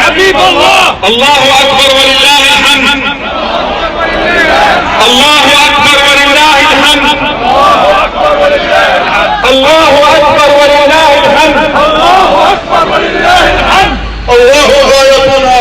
حبيب الله. الله أكبر ولله الحمد. الله أكبر ولله الحمد. الله أكبر ولله الحمد. الله أكبر ولله الحمد. الله غايتنا.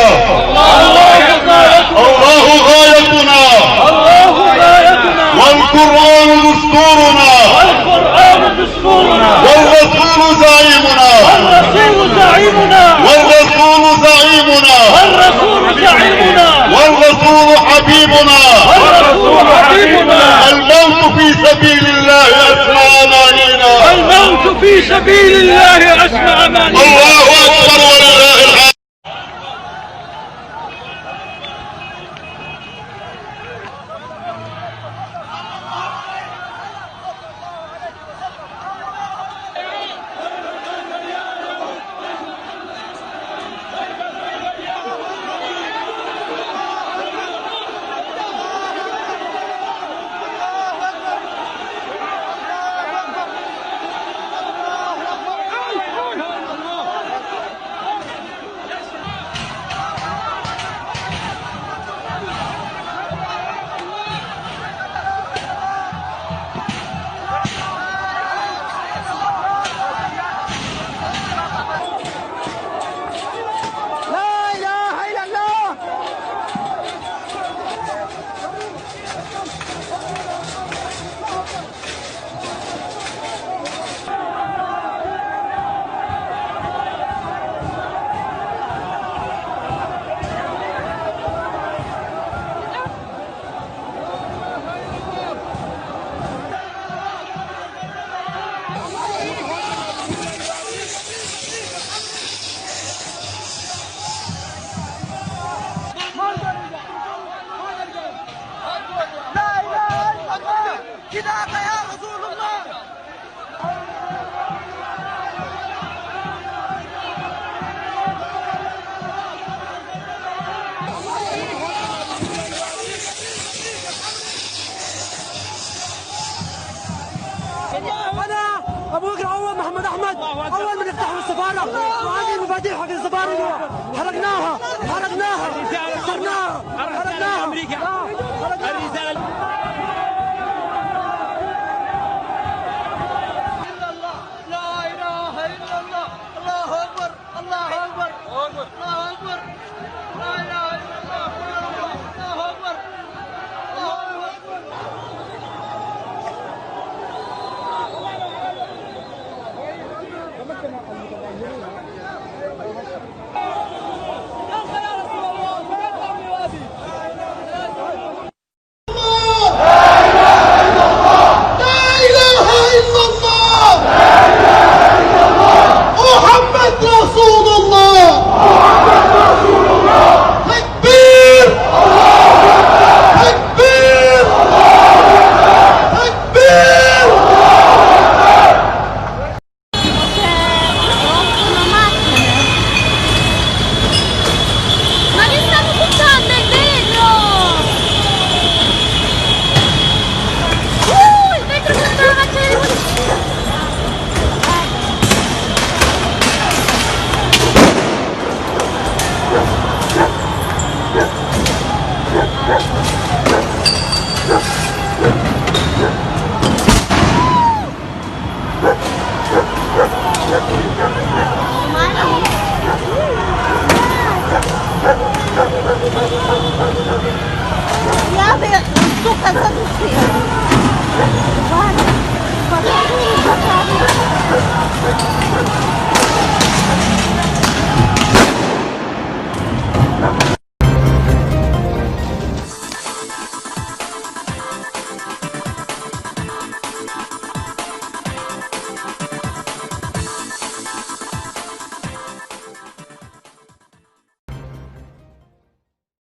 الله غايتنا. الله غايتنا. والقرآن دستورنا. والقرآن دستورنا. والرسول زعيمنا. والرسول زعيمنا. والرسول زعيمنا. والرسول زعيمنا. والرسول حبيبنا. والرسول حبيبنا. الموت في سبيل الله أسمى أمانينا. الموت في سبيل الله أسمى أمانينا. الله أكبر ولله الحمد. فداك يا رسول الله. انا ابوك الاول محمد احمد، اول من يفتحوا السفاره وعندي مفاتيح حق السفاره. حرقناها حرقناها كسرناها حرقناها. Ya, pero tú cansado.